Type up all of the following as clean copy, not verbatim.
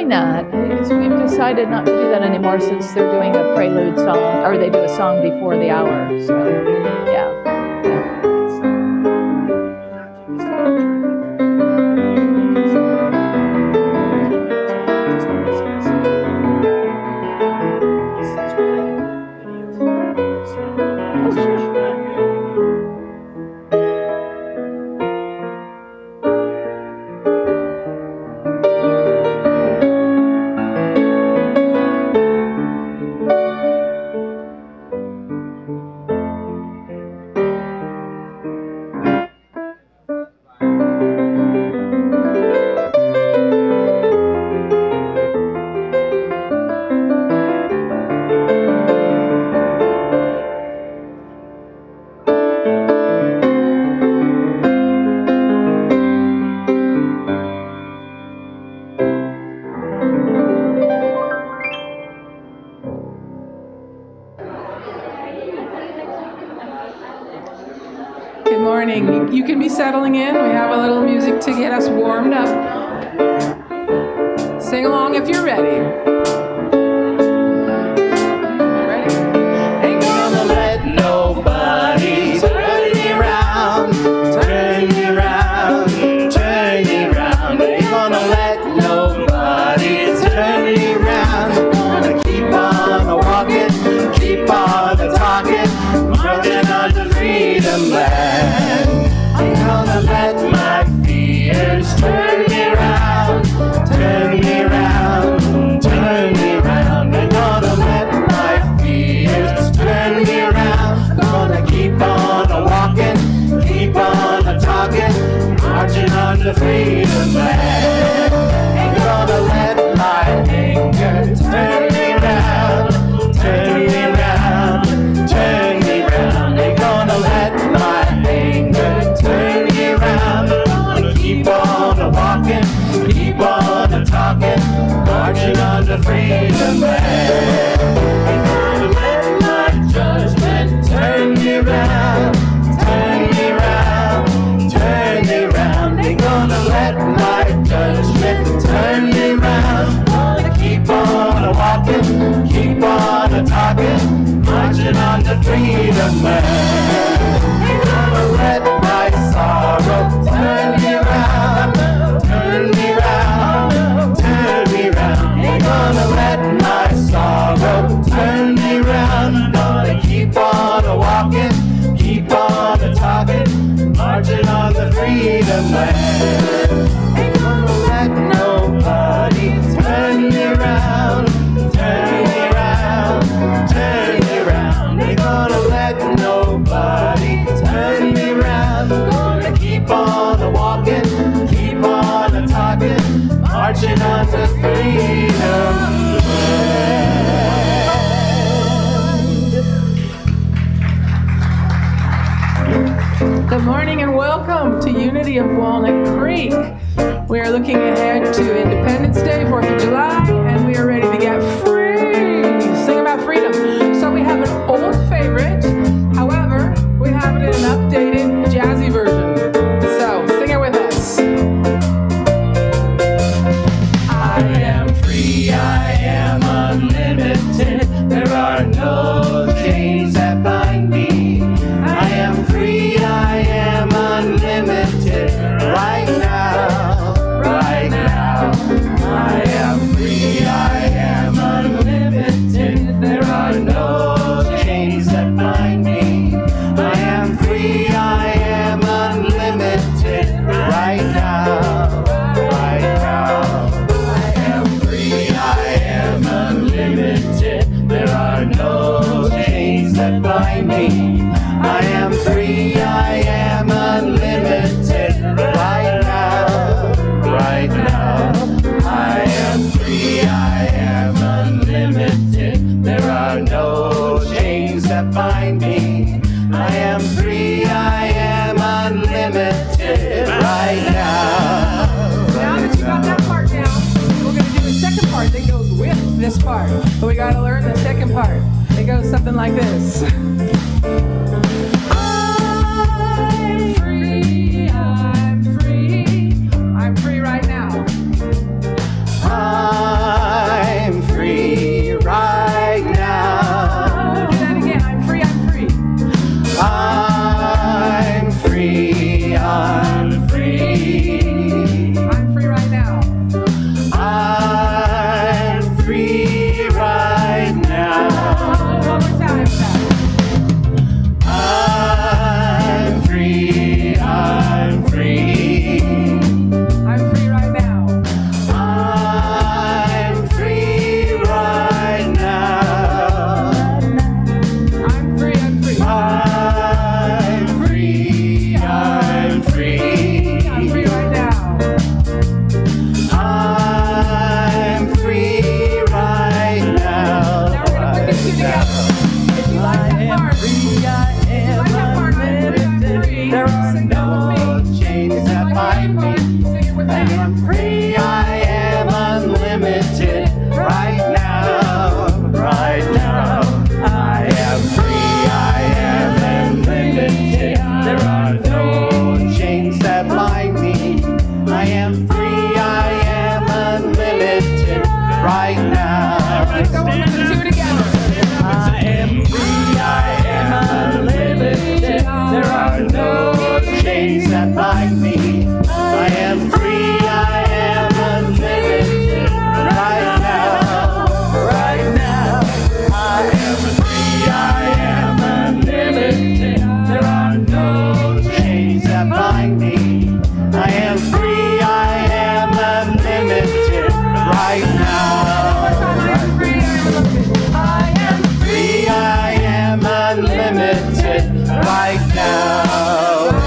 not. We've decided not to do that anymore since they're doing a prelude song, or they do a song before the hour. So, yeah. You can be settling in. We have a little music to get us warmed up. Sing along if you're ready. Ready? Ain't gonna let nobody turn me around, turn me around, turn me around. Ain't gonna let nobody turn me around. Gonna keep on walking, keep on talking, marching on to freedom land. Gonna let my fears turn me around, turn me around, turn me around. I'm gonna let my fears turn me around. Gonna keep on walking, keep on talking, marching on to freedom land. Ain't gonna let my anger turn me around, turn me around, turn me around. Ain't gonna let my anger turn me around. Gonna keep on walking, keep on talking, marching on to freedom land. Ain't gonna let my judgment turn me around, turn me around, turn me around. Ain't gonna let my judgment turn me around. Gonna keep on walking, keep on talking, marching on to freedom land. Ain't gonna let my sorrow turn me around, turn me around, turn me around. Ain't gonna let my sorrow turn me around. Gonna keep on walking, keep on talking, marching on the freedom land. Ain't gonna let nobody turn me around, turn me around, turn me around. Ain't gonna let nobody turn me around. Gonna keep on walking, keep on talking, marching on to freedom land. Good morning and welcome to Unity of Walnut Creek. We are looking ahead to Independence Day, 4th of July, and we are ready to get free. Sing about freedom. So we have an old favorite, however, we have it in an updated jazzy version. So sing it with us. I am free, I am unlimited. There are no chains that bind me. I am free, I am unlimited. Right now, right now. I am free, I am unlimited. There are no Sing it with I that. am free, I am unlimited right now, right now. I am free, I am unlimited. There are no chains that bind me. I am free, I am unlimited right now. Let's go on, let's do it together. I am free, I am unlimited. There are no chains that bind me. I am free, I am unlimited right now, right now. I am free, I am unlimited. There are no chains that bind me. I am free, I am unlimited right now. I am free, I am unlimited right now,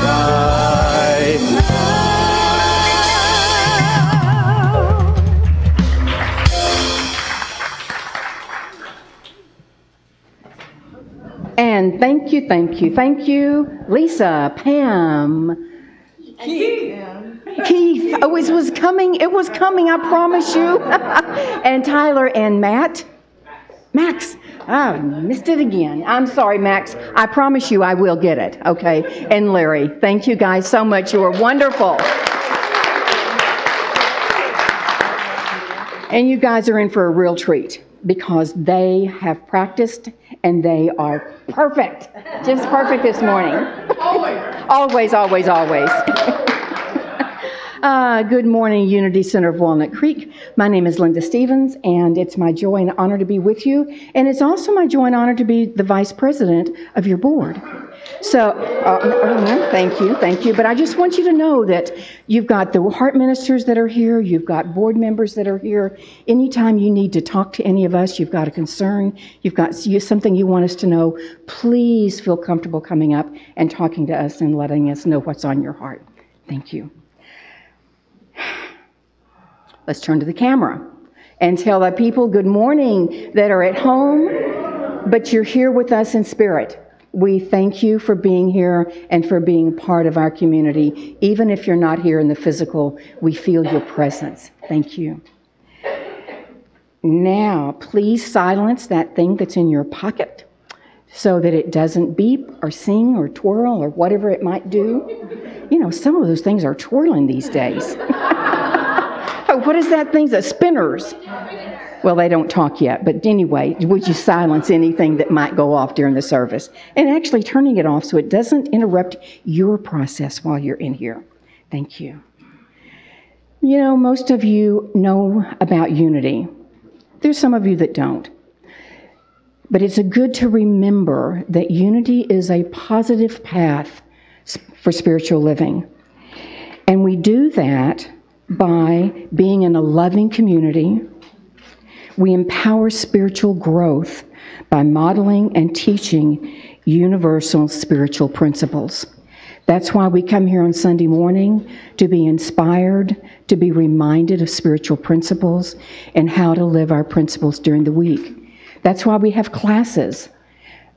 right now. And thank you, Lisa, Pam, Keith. Oh, it was coming, I promise you. And Tyler and Max. Oh, missed it again. I'm sorry, Max. I promise you I will get it, okay? And Larry, thank you guys so much. You are wonderful. And you guys are in for a real treat because they have practiced and they are perfect. Just perfect this morning. Always. Good morning, Unity Center of Walnut Creek. My name is Linda Stevens, and it's my joy and honor to be with you. And it's also my joy and honor to be the vice president of your board. So, thank you. But I just want you to know that you've got the heart ministers that are here. You've got board members that are here. Anytime you need to talk to any of us, you've got a concern, you've got something you want us to know, please feel comfortable coming up and talking to us and letting us know what's on your heart. Thank you. Let's turn to the camera and tell the people good morning that are at home, but you're here with us in spirit. We thank you for being here and for being part of our community. Even if you're not here in the physical, we feel your presence. Thank you. Now, please silence that thing that's in your pocket so that it doesn't beep or sing or twirl or whatever it might do. You know, some of those things are twirling these days. What is that thing? The spinners. Well, they don't talk yet, but anyway, would you silence anything that might go off during the service? And actually turning it off so it doesn't interrupt your process while you're in here. Thank you. You know, most of you know about unity. There's some of you that don't. But it's good to remember that unity is a positive path for spiritual living. And we do that by being in a loving community. We empower spiritual growth by modeling and teaching universal spiritual principles. That's why we come here on Sunday morning, to be inspired, to be reminded of spiritual principles and how to live our principles during the week. That's why we have classes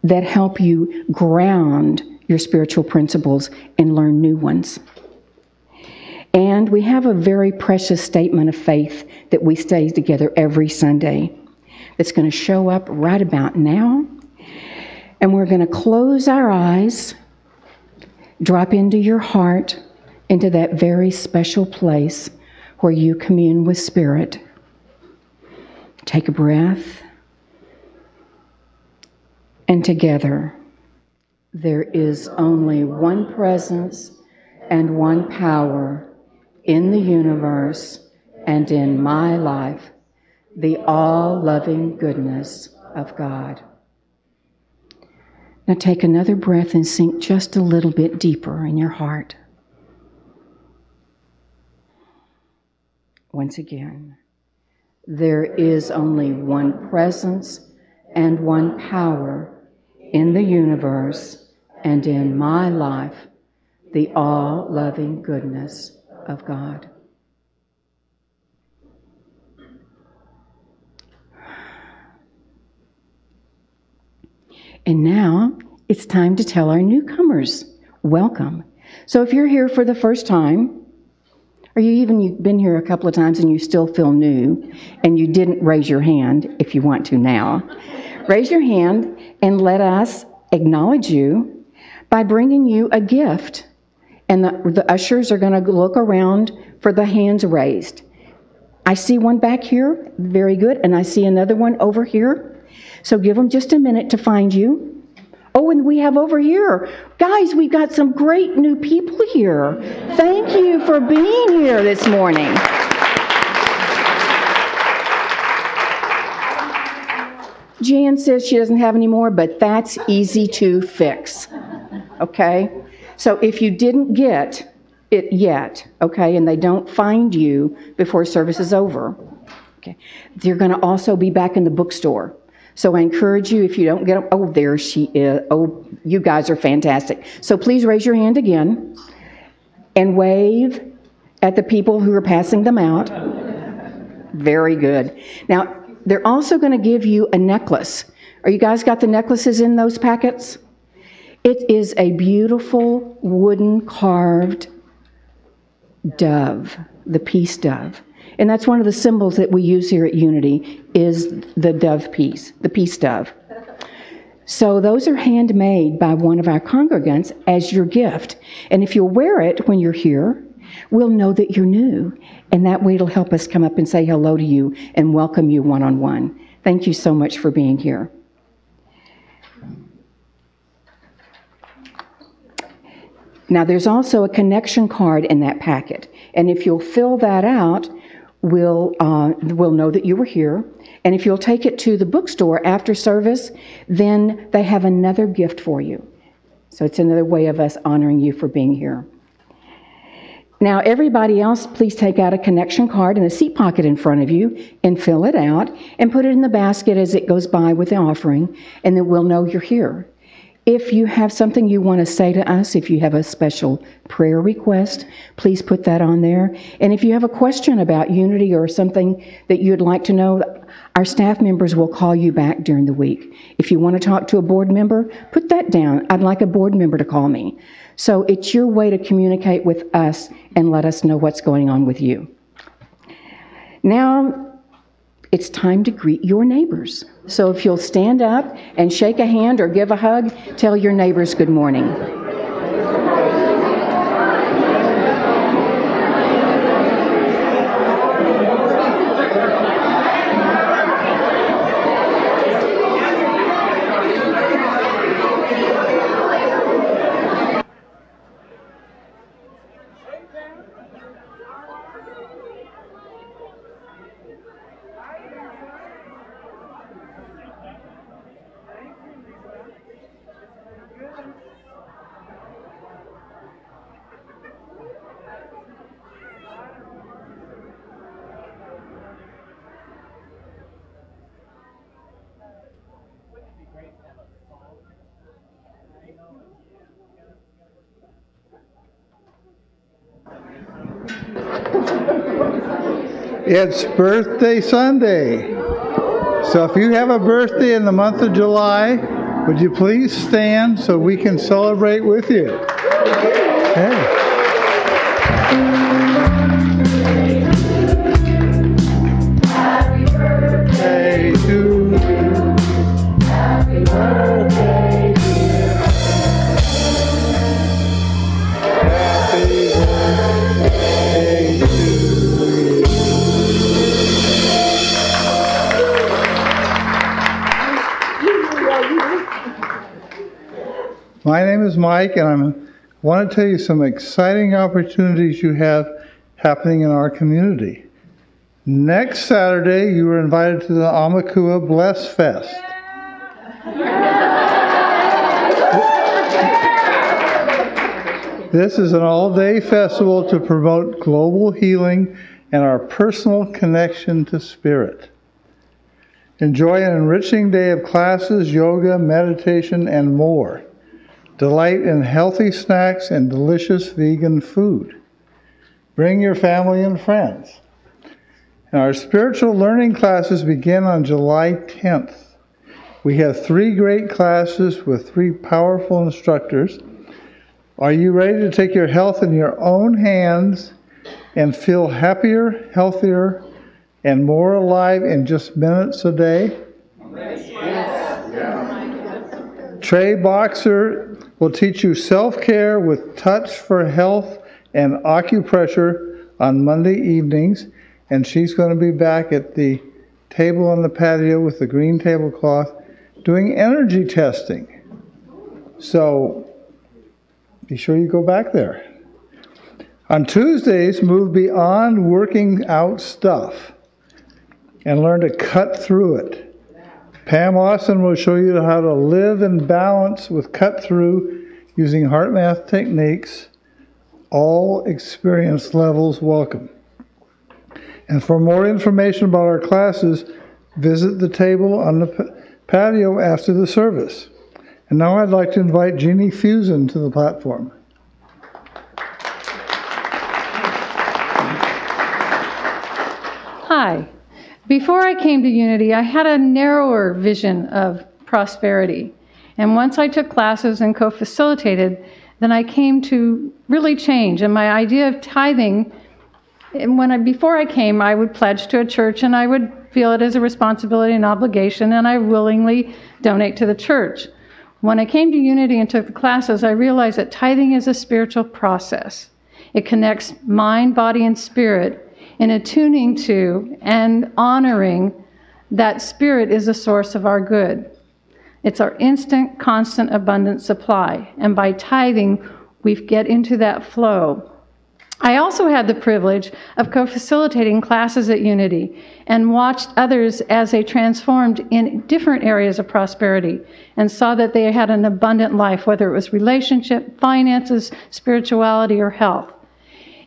that help you ground your spiritual principles and learn new ones. And we have a very precious statement of faith that we say together every Sunday that's going to show up right about now. And we're going to close our eyes, drop into your heart, into that very special place where you commune with Spirit. Take a breath. And together, there is only one presence and one power in the universe and in my life, the all-loving goodness of God. Now take another breath and sink just a little bit deeper in your heart. Once again, there is only one presence and one power in the universe and in my life, the all-loving goodness of God. And now it's time to tell our newcomers, welcome. So if you're here for the first time, Or you've been here a couple of times and you still feel new and you didn't raise your hand, if you want to now. Raise your hand and let us acknowledge you by bringing you a gift. And the ushers are going to look around for the hands raised. I see one back here, very good, and I see another one over here. So give them just a minute to find you. Oh, and we have over here, guys, we've got some great new people here. Thank you for being here this morning. Jan says she doesn't have any more, but that's easy to fix, okay? So if you didn't get it yet, okay, and they don't find you before service is over, okay, they're going to also be back in the bookstore. So I encourage you, if you don't get them, oh, there she is. Oh, you guys are fantastic. So please raise your hand again and wave at the people who are passing them out. Very good. Now, they're also going to give you a necklace. Are you guys got the necklaces in those packets? It is a beautiful wooden carved dove, the peace dove. And that's one of the symbols that we use here at Unity is the dove piece, the peace dove. So those are handmade by one of our congregants as your gift. And if you'll wear it when you're here, we'll know that you're new. And that way it'll help us come up and say hello to you and welcome you one-on-one. Thank you so much for being here. Now there's also a connection card in that packet. And if you'll fill that out, we'll know that you were here. And if you'll take it to the bookstore after service, then they have another gift for you. So it's another way of us honoring you for being here. Now, everybody else, please take out a connection card in the seat pocket in front of you and fill it out and put it in the basket as it goes by with the offering, and then we'll know you're here. If you have something you want to say to us, if you have a special prayer request, please put that on there. And if you have a question about Unity or something that you'd like to know, our staff members will call you back during the week. If you want to talk to a board member, put that down. I'd like a board member to call me. So it's your way to communicate with us and let us know what's going on with you. Now, it's time to greet your neighbors. So if you'll stand up and shake a hand or give a hug, tell your neighbors good morning. It's birthday Sunday. So if you have a birthday in the month of July, would you please stand so we can celebrate with you? Hey. Happy birthday to you. Happy birthday, dear. Happy birthday to you. My name is Mike, and I want to tell you some exciting opportunities you have happening in our community. Next Saturday, you are invited to the Amakua Bless Fest. This is an all-day festival to promote global healing and our personal connection to Spirit. Enjoy an enriching day of classes, yoga, meditation, and more. Delight in healthy snacks and delicious vegan food. Bring your family and friends. And our spiritual learning classes begin on July 10th. We have 3 great classes with 3 powerful instructors. Are you ready to take your health in your own hands and feel happier, healthier, and more alive in just minutes a day? Trey Boxer will teach you self-care with touch for health and acupressure on Monday evenings, and she's going to be back at the table on the patio with the green tablecloth doing energy testing. So be sure you go back there. On Tuesdays, move beyond working out stuff and learn to cut through it. Pam Austin will show you how to live in balance with cut through using heart math techniques. All experience levels welcome. And for more information about our classes, visit the table on the patio after the service. And now I'd like to invite Jeannie Fusen to the platform. Hi. Before I came to Unity, I had a narrower vision of prosperity. And once I took classes and co-facilitated, then I came to really change. And my idea of tithing, before I came, I would pledge to a church and I would feel it as a responsibility and obligation, and I willingly donate to the church. When I came to Unity and took the classes, I realized that tithing is a spiritual process. It connects mind, body, and spirit in attuning to and honoring that spirit is the source of our good. It's our instant, constant, abundant supply. And by tithing, we get into that flow. I also had the privilege of co-facilitating classes at Unity and watched others as they transformed in different areas of prosperity and saw that they had an abundant life, whether it was relationship, finances, spirituality, or health.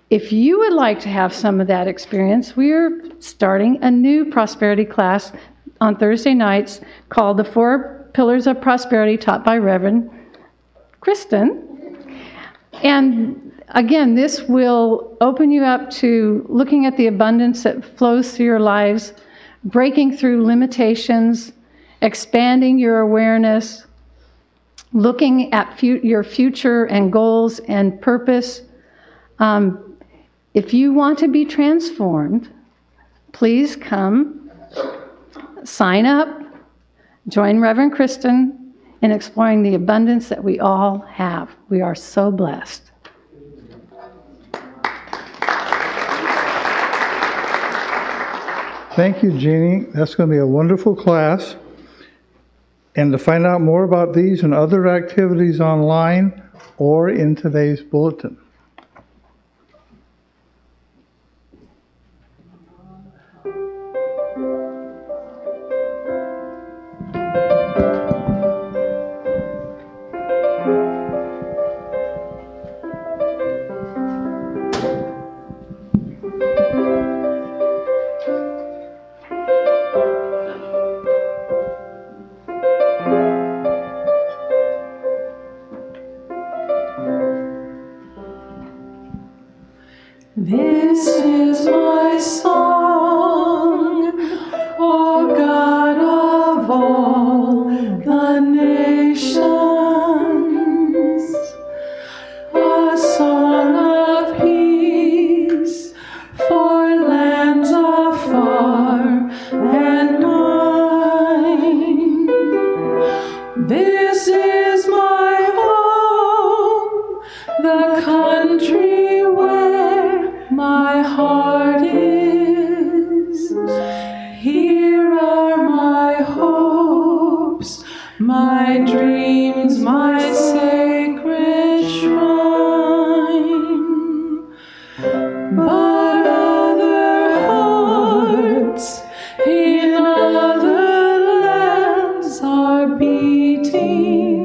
If you would like to have some of that experience, we are starting a new prosperity class on Thursday nights called The 4 Pillars of Prosperity, taught by Reverend Kristen. And again, this will open you up to looking at the abundance that flows through your lives, breaking through limitations, expanding your awareness, looking at your future and goals and purpose. If you want to be transformed, please come, sign up, join Reverend Kristen in exploring the abundance that we all have. We are so blessed. Thank you, Jeannie. That's going to be a wonderful class. And to find out more about these and other activities online or in today's bulletin. This is my song, O God of all the nations, a song of peace for lands afar and mine. This is my home, the country where my heart is. Here are my hopes, my dreams, my sacred shrine. But other hearts in other lands are beating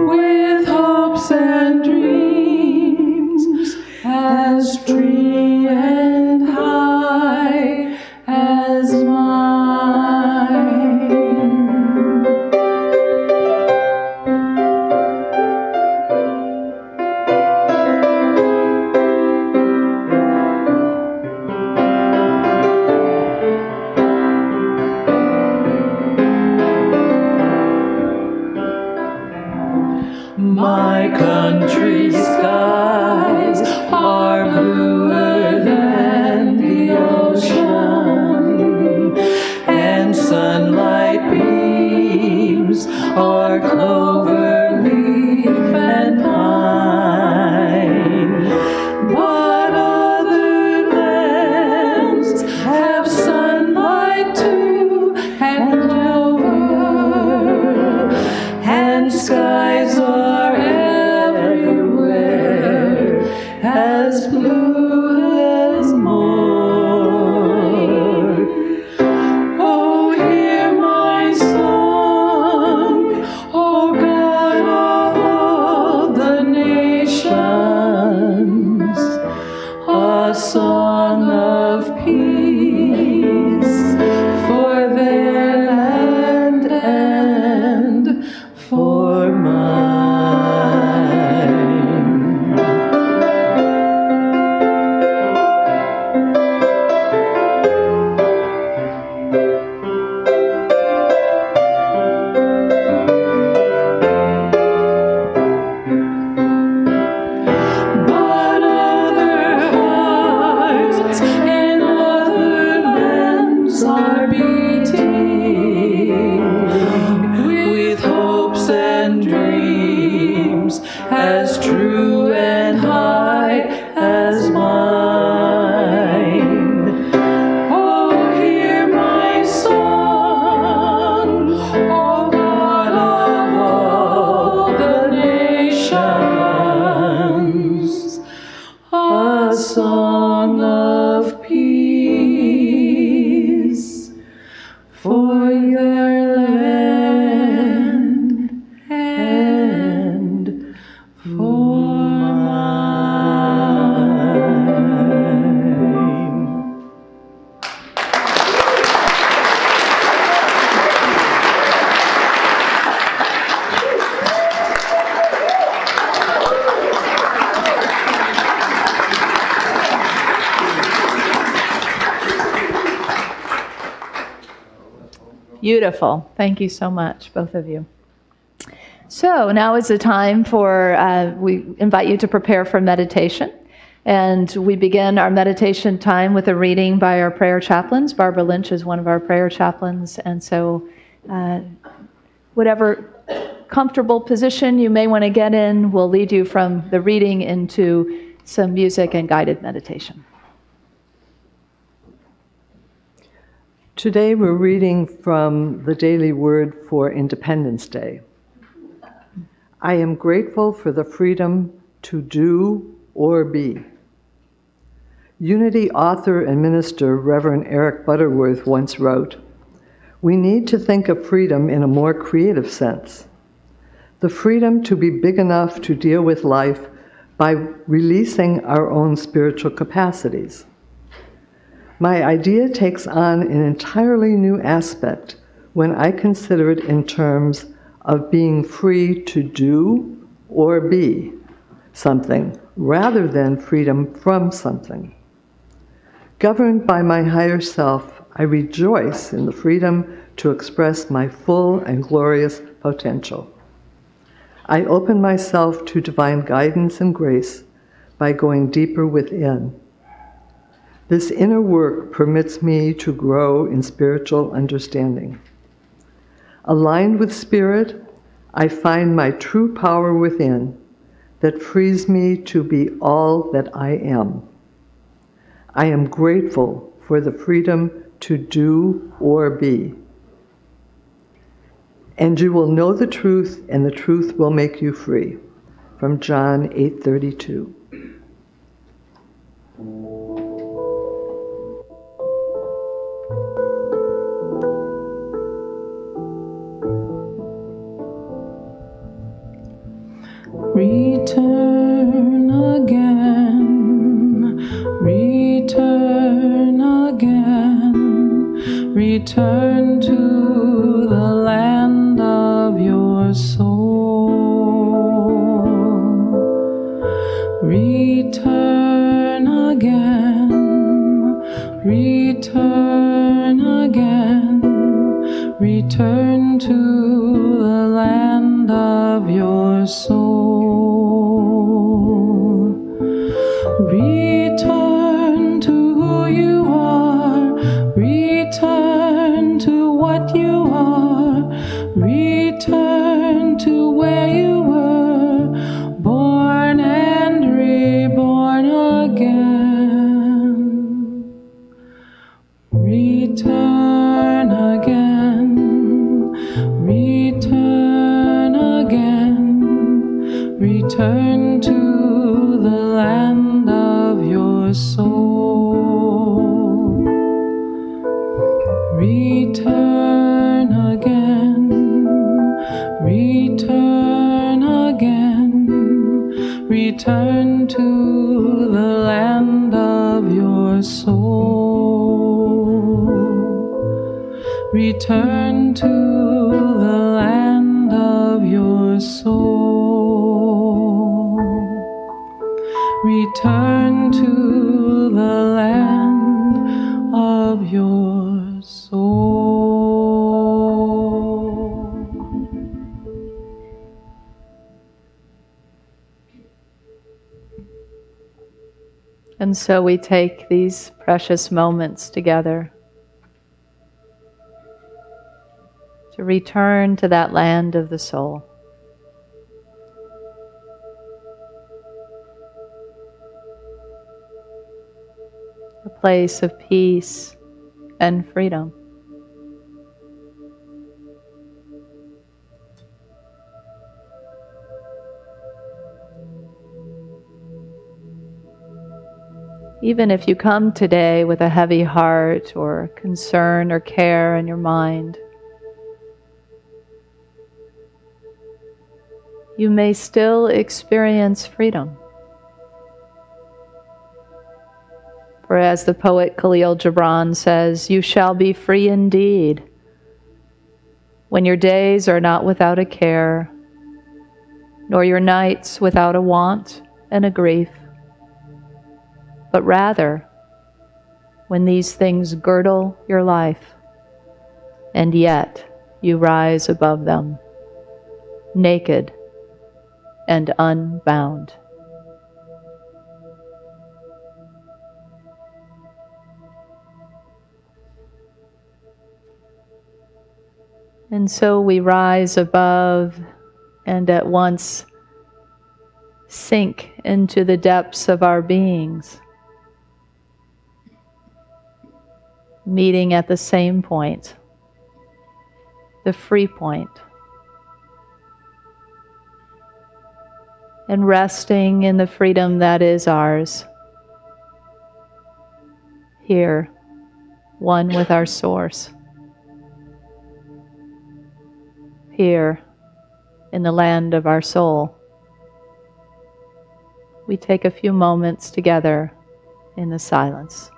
with hopes and dreams as free and high as mine. My country's skies are blue song of peace for their land and for mine. But other hearts in other lands are beating with hopes and dreams as true and high as mine. Oh, hear my song, O God of all the nations, a song of peace for your land and for mine. Beautiful. Thank you so much, both of you. So now is the time for, we invite you to prepare for meditation. And we begin our meditation time with a reading by our prayer chaplains. Barbara Lynch is one of our prayer chaplains. And so whatever comfortable position you may want to get in will lead you from the reading into some music and guided meditation. Today we're reading from the Daily Word for Independence Day. I am grateful for the freedom to do or be. Unity author and minister Reverend Eric Butterworth once wrote, "We need to think of freedom in a more creative sense. The freedom to be big enough to deal with life by releasing our own spiritual capacities. My idea takes on an entirely new aspect when I consider it in terms of being free to do or be something rather than freedom from something. Governed by my higher self, I rejoice in the freedom to express my full and glorious potential. I open myself to divine guidance and grace by going deeper within. This inner work permits me to grow in spiritual understanding. Aligned with Spirit, I find my true power within that frees me to be all that I am. I am grateful for the freedom to do or be. And you will know the truth, and the truth will make you free." From John 8:32. Return again, return again, return to the land of your soul. Return again, return again, return to the land of your soul. Return to who you are, return to what you are, return to where you were, born and reborn again. Return again, return again, return to the land of your soul. Return again, return again, return to the land of your soul. Return to the land of your soul. Return to the land of your soul. And so we take these precious moments together to return to that land of the soul. A place of peace and freedom. Even if you come today with a heavy heart or concern or care in your mind, you may still experience freedom. For as the poet Khalil Gibran says, you shall be free indeed when your days are not without a care, nor your nights without a want and a grief, but rather when these things girdle your life, and yet you rise above them, naked and unbound. And so we rise above and at once sink into the depths of our beings, meeting at the same point, the free point, and resting in the freedom that is ours, here, one with our source, here in the land of our soul. We take a few moments together in the silence.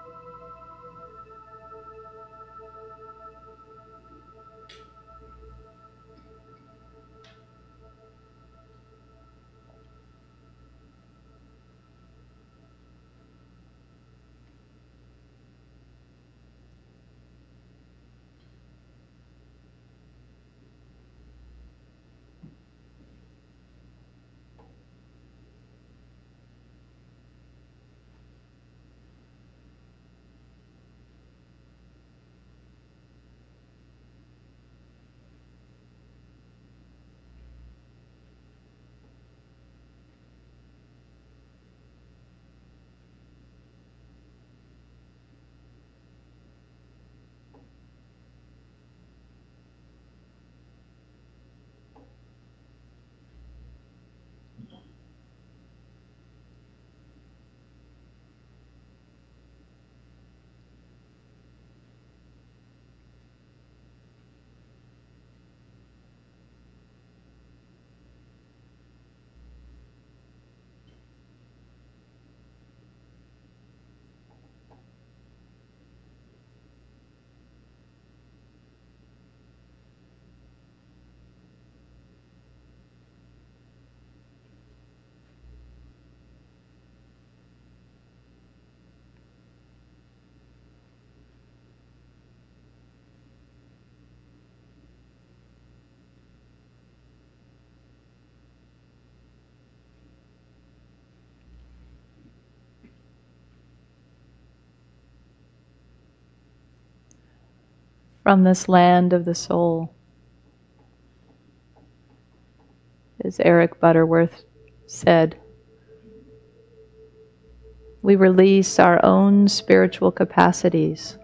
From this land of the soul, as Eric Butterworth said, we release our own spiritual capacities.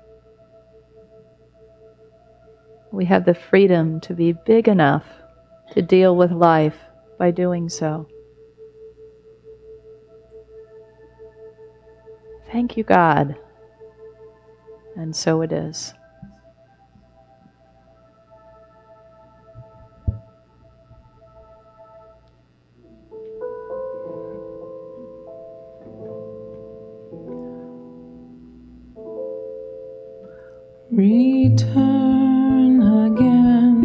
We have the freedom to be big enough to deal with life by doing so. Thank you, God. And so it is. Return again,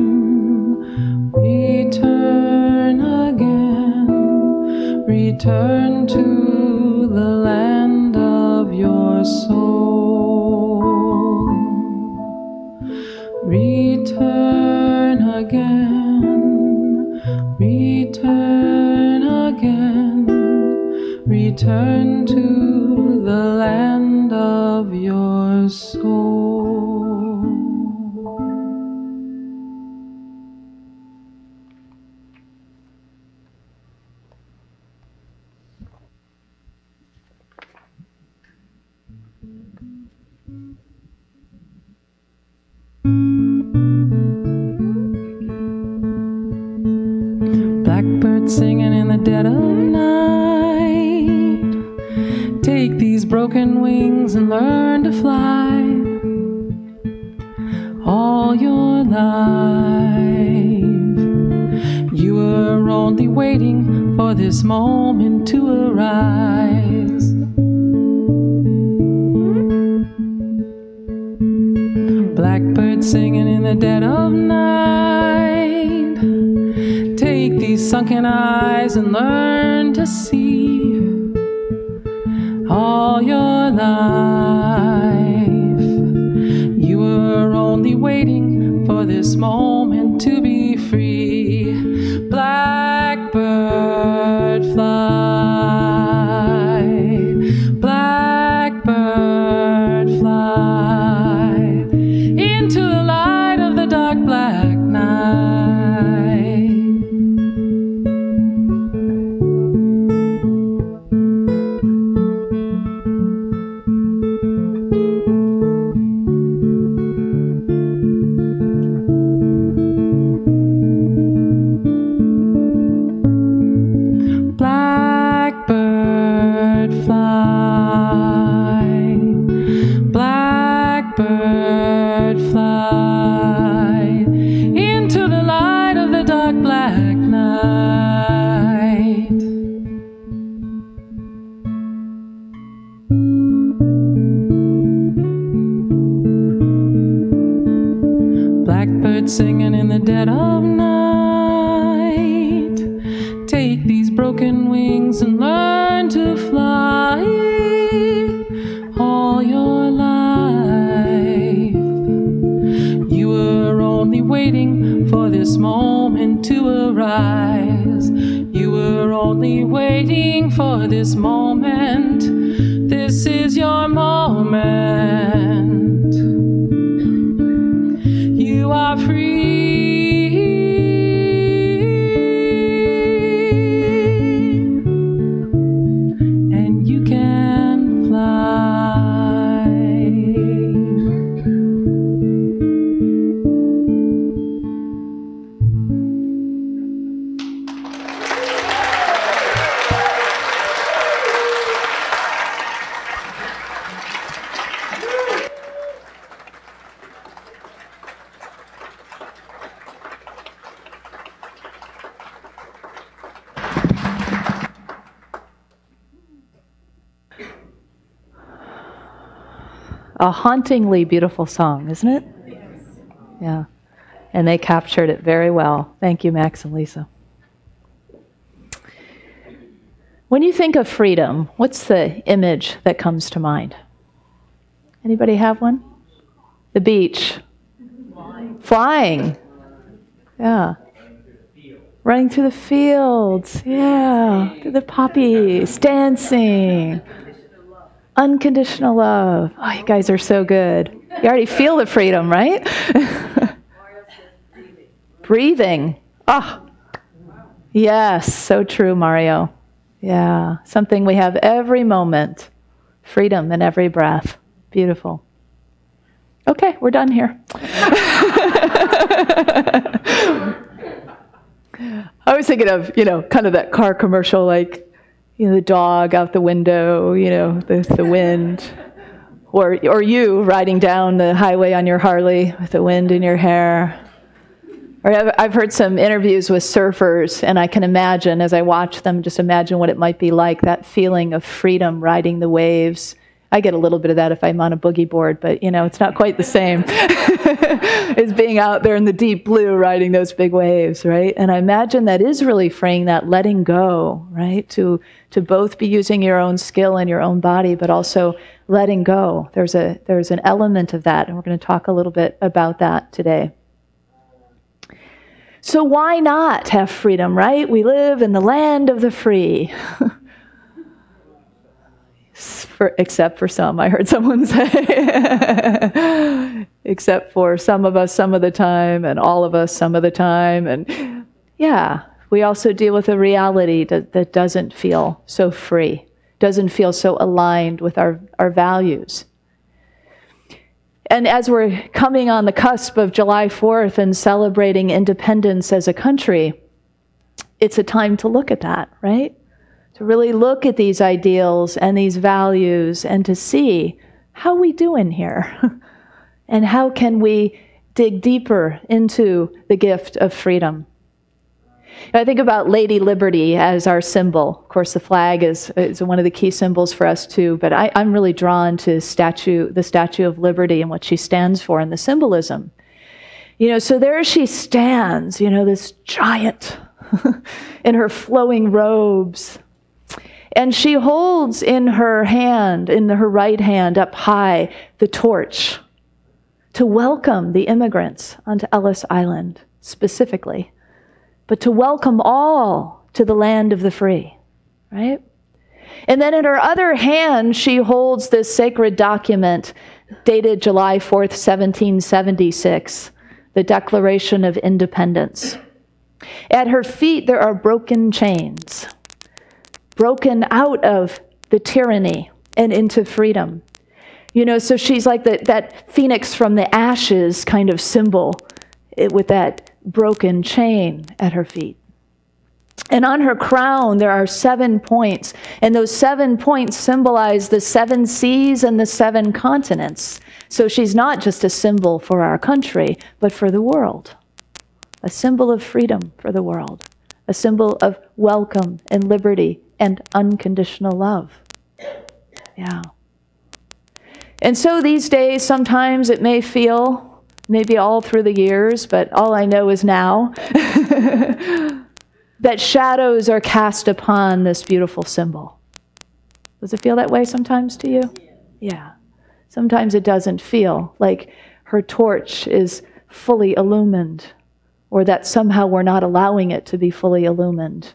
return again, return to the land of your soul. Return again, return again, return to the land of your soul. Blackbird singing in the dead of night. Take these broken wings and learn to fly. All your life you were only waiting for this moment to arise. Blackbird singing in the dead of night. Take these sunken eyes and learn to see. All your life you were only waiting for this moment to be free. Blackbird fly, blackbird fly into the light of the dark black night. Blackbird fly, blackbird fly into the light of the dark black night. Blackbird singing in the dead of night. Take these broken wings and learn to fly. All your life you were only waiting for this moment to arise. You were only waiting for this moment. This is your moment. You are free. A hauntingly beautiful song, isn't it? Yes. Yeah. And they captured it very well. Thank you, Max and Lisa. When you think of freedom, what's the image that comes to mind? Anybody have one? The beach. Flying. Yeah. Running through the fields. Yeah. Through the poppies. Dancing. Unconditional love. Oh, you guys are so good. You already feel the freedom, right? Breathing. Ah. Oh. Yes, so true, Mario. Yeah, something we have every moment. Freedom in every breath. Beautiful. Okay, we're done here. I was thinking of, kind of that car commercial, like, the dog out the window, the wind. Or you riding down the highway on your Harley with the wind in your hair. Or I've heard some interviews with surfers, and I can imagine, as I watch them, just imagine what it might be like, that feeling of freedom riding the waves I get a little bit of that if I'm on a boogie board, but it's not quite the same as being out there in the deep blue riding those big waves, right? And I imagine that is really freeing, that letting go, right? To both be using your own skill and your own body, but also letting go. There's an element of that, and we're going to talk a little bit about that today. So why not have freedom, right? We live in the land of the free. Except for some, I heard someone say. Except for some of us some of the time, and all of us some of the time. And yeah, we also deal with a reality that doesn't feel so free, doesn't feel so aligned with our values. And as we're coming on the cusp of July 4th and celebrating independence as a country, it's a time to look at that, right? To really look at these ideals and these values and to see how we doing here and how can we dig deeper into the gift of freedom. I think about Lady Liberty as our symbol. Of course, the flag is one of the key symbols for us too, but I'm really drawn to the Statue of Liberty and what she stands for and the symbolism. So there she stands, this giant in her flowing robes. And she holds in her right hand up high, the torch to welcome the immigrants onto Ellis Island specifically, but to welcome all to the land of the free, right? And then in her other hand, she holds this sacred document dated July 4th, 1776, the Declaration of Independence. At her feet, there are broken chains, broken out of the tyranny and into freedom. So she's like that phoenix from the ashes kind of symbol with that broken chain at her feet. And on her crown, there are 7 points, and those 7 points symbolize the 7 seas and the 7 continents. So she's not just a symbol for our country, but for the world. A symbol of freedom for the world. A symbol of welcome and liberty and unconditional love. Yeah. And so these days, sometimes it may feel, maybe all through the years, but all I know is now, that shadows are cast upon this beautiful symbol. Does it feel that way sometimes to you? Yeah. Sometimes it doesn't feel like her torch is fully illumined, or that somehow we're not allowing it to be fully illumined.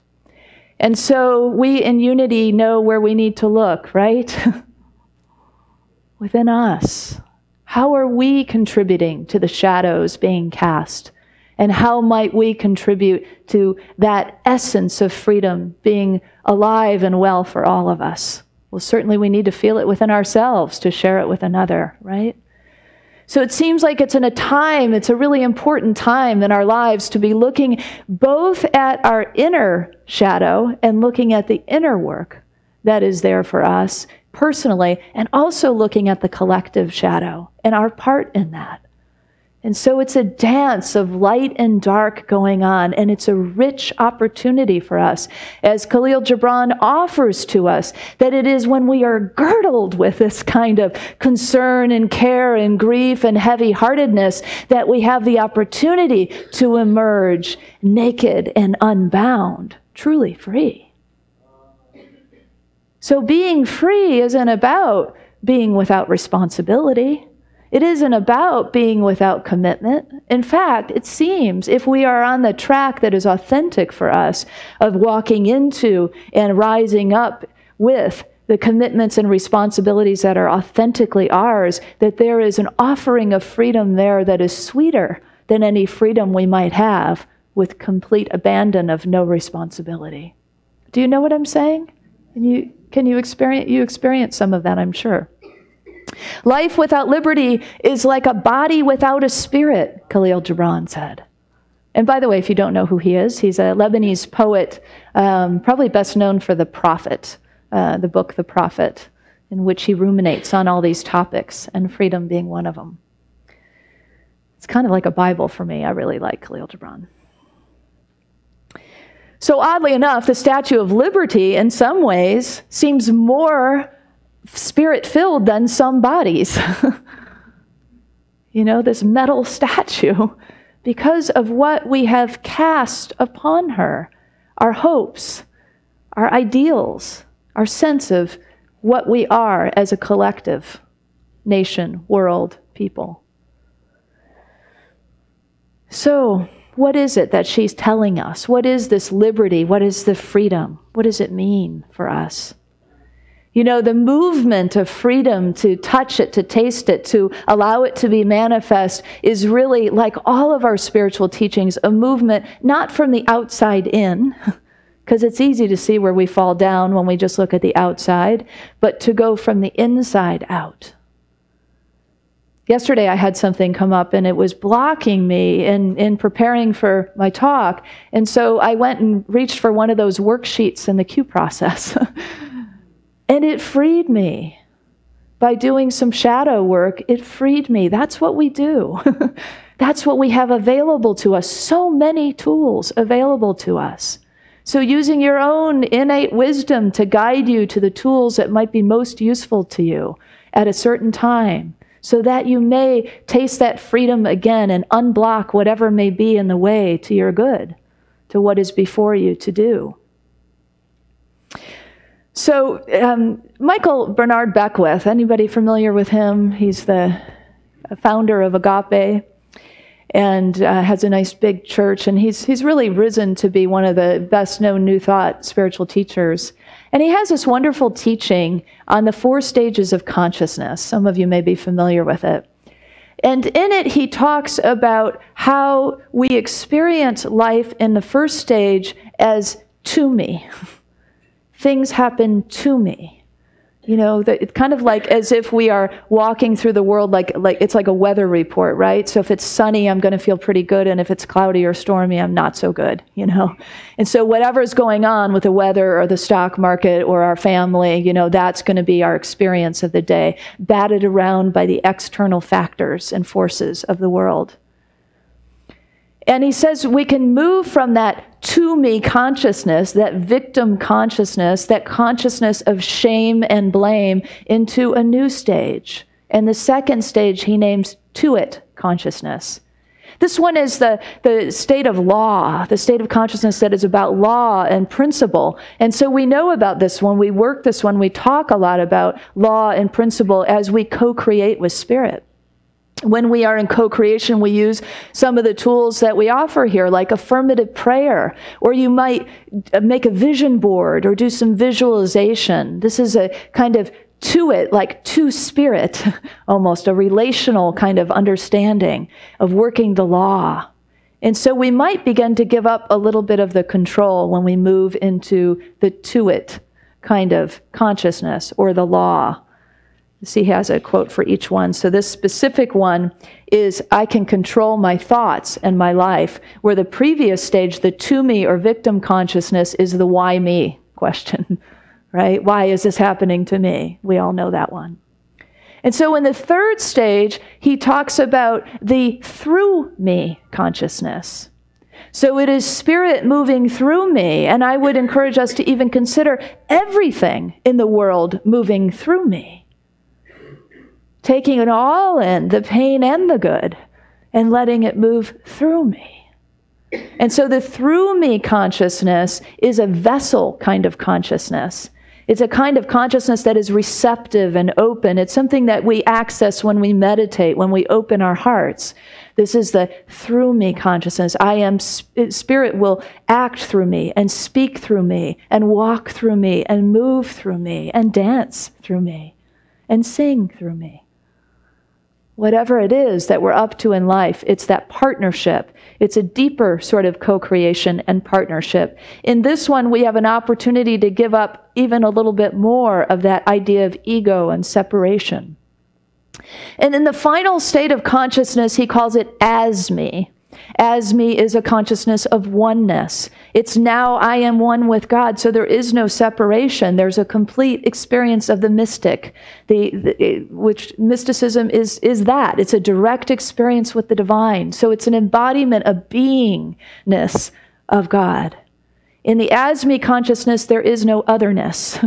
And so we in Unity know where we need to look, right? Within us. How are we contributing to the shadows being cast? And how might we contribute to that essence of freedom being alive and well for all of us? Well, certainly we need to feel it within ourselves to share it with another, right? So it seems like it's a really important time in our lives to be looking both at our inner shadow and looking at the inner work that is there for us personally, and also looking at the collective shadow and our part in that. And so it's a dance of light and dark going on, and it's a rich opportunity for us, as Khalil Gibran offers to us, that it is when we are girdled with this kind of concern and care and grief and heavy-heartedness that we have the opportunity to emerge naked and unbound, truly free. So being free isn't about being without responsibility. It isn't about being without commitment. In fact, it seems if we are on the track that is authentic for us of walking into and rising up with the commitments and responsibilities that are authentically ours, that there is an offering of freedom there that is sweeter than any freedom we might have with complete abandon of no responsibility. Do you know what I'm saying? Can you experience some of that, I'm sure. Life without liberty is like a body without a spirit, Khalil Gibran said. And by the way, if you don't know who he is, he's a Lebanese poet, probably best known for The Prophet, the book The Prophet, in which he ruminates on all these topics, and freedom being one of them. It's kind of like a Bible for me. I really like Khalil Gibran. So oddly enough, the Statue of Liberty, in some ways, seems more spirit-filled than some bodies. This metal statue, because of what we have cast upon her, our hopes, our ideals, our sense of what we are as a collective, nation, world, people. So, what is it that she's telling us? What is this liberty? What is the freedom? What does it mean for us? The movement of freedom to touch it, to taste it, to allow it to be manifest is really, like all of our spiritual teachings, a movement not from the outside in, because it's easy to see where we fall down when we just look at the outside, but to go from the inside out. Yesterday I had something come up and it was blocking me in preparing for my talk. And so I went and reached for one of those worksheets in the Q process. And it freed me. By doing some shadow work, it freed me. That's what we do. That's what we have available to us. So many tools available to us. So using your own innate wisdom to guide you to the tools that might be most useful to you at a certain time, so that you may taste that freedom again and unblock whatever may be in the way to your good, to what is before you to do. So Michael Bernard Beckwith, anybody familiar with him? He's the founder of Agape and has a nice big church. And he's really risen to be one of the best known New Thought spiritual teachers. And he has this wonderful teaching on the 4 stages of consciousness. Some of you may be familiar with it. And in it, he talks about how we experience life in the first stage as to me. Things happen to me. It's kind of like as if we are walking through the world like it's like a weather report, right? So if it's sunny, I'm going to feel pretty good. And if it's cloudy or stormy, I'm not so good, And so whatever's going on with the weather or the stock market or our family, that's going to be our experience of the day, batted around by the external factors and forces of the world. And he says we can move from that to-me consciousness, that victim consciousness, that consciousness of shame and blame into a new stage. And the second stage he names to-it consciousness. This one is the state of law, the state of consciousness that is about law and principle. And so we know about this one, we work this one, we talk a lot about law and principle as we co-create with Spirit. When we are in co-creation, we use some of the tools that we offer here, like affirmative prayer, or you might make a vision board or do some visualization. This is a kind of to it, like to Spirit, almost a relational kind of understanding of working the law. And so we might begin to give up a little bit of the control when we move into the to it kind of consciousness or the law. See, he has a quote for each one. So this specific one is, I can control my thoughts and my life, where the previous stage, the to me or victim consciousness, is the why me question, right? Why is this happening to me? We all know that one. And so in the third stage, he talks about the through me consciousness. So it is Spirit moving through me, and I would encourage us to even consider everything in the world moving through me. Taking it all in, the pain and the good, and letting it move through me. And so the through me consciousness is a vessel kind of consciousness. It's a kind of consciousness that is receptive and open. It's something that we access when we meditate, when we open our hearts. This is the through me consciousness. Spirit will act through me and speak through me and walk through me and move through me and dance through me and sing through me. Whatever it is that we're up to in life, it's that partnership. It's a deeper sort of co-creation and partnership. In this one, we have an opportunity to give up even a little bit more of that idea of ego and separation. And in the final state of consciousness, he calls it as me. As me is a consciousness of oneness. It's now I am one with God, so there is no separation. There's a complete experience of the mystic, which mysticism is that. It's a direct experience with the divine. So it's an embodiment of beingness of God. In the as me consciousness, there is no otherness.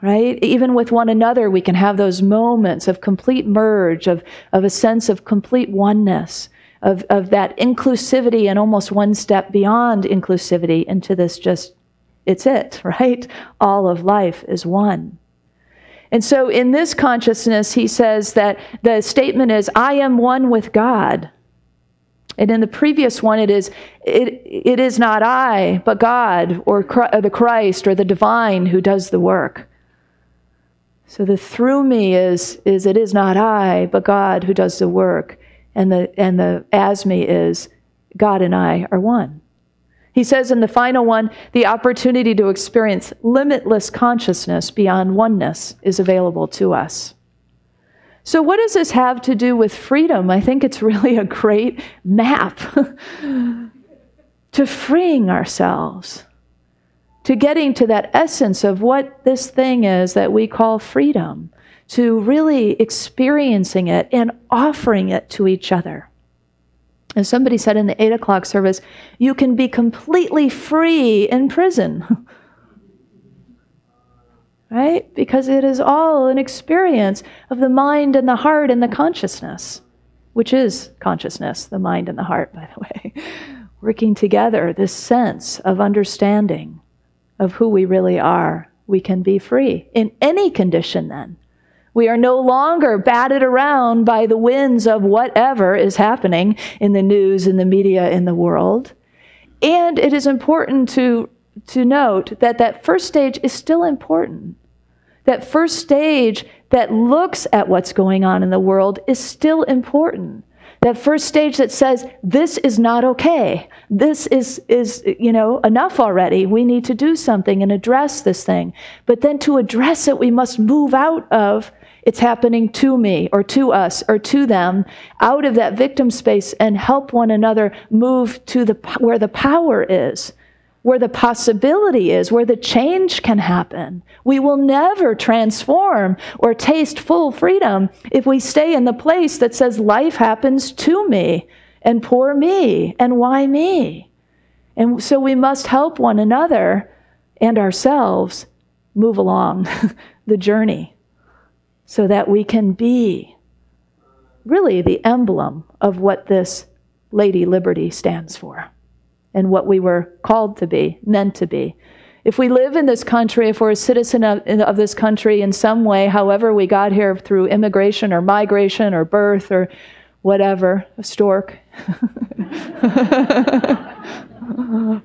right? Even with one another, we can have those moments of complete merge, of a sense of complete oneness, of that inclusivity and almost one step beyond inclusivity into this just, it's it, right? All of life is one. And so in this consciousness, he says that the statement is, I am one with God. And in the previous one, it is not I, but God, or the Christ, or the divine who does the work. So the through me is it is not I, but God who does the work. And the as me is God and I are one. He says in the final one, the opportunity to experience limitless consciousness beyond oneness is available to us. So what does this have to do with freedom? I think it's really a great map to freeing ourselves, to getting to that essence of what this thing is that we call freedom, to really experiencing it and offering it to each other. As somebody said in the 8 o'clock service, you can be completely free in prison. Right? Because it is all an experience of the mind and the heart and the consciousness, which is consciousness, the mind and the heart, by the way, working together, this sense of understanding of who we really are. We can be free in any condition then. We are no longer batted around by the winds of whatever is happening in the news, in the media, in the world. And it is important to note that that first stage is still important. That first stage that looks at what's going on in the world is still important. That first stage that says, this is not okay. This is enough already. We need to do something and address this thing. But then to address it, we must move out of it's happening to me or to us or to them, out of that victim space and help one another move to where the power is, where the possibility is, where the change can happen. We will never transform or taste full freedom if we stay in the place that says life happens to me and poor me and why me. And so we must help one another and ourselves move along the journey so that we can be really the emblem of what this Lady Liberty stands for and what we were called to be, meant to be. If we live in this country, if we're a citizen of this country in some way, however we got here through immigration or migration or birth or whatever, a stork,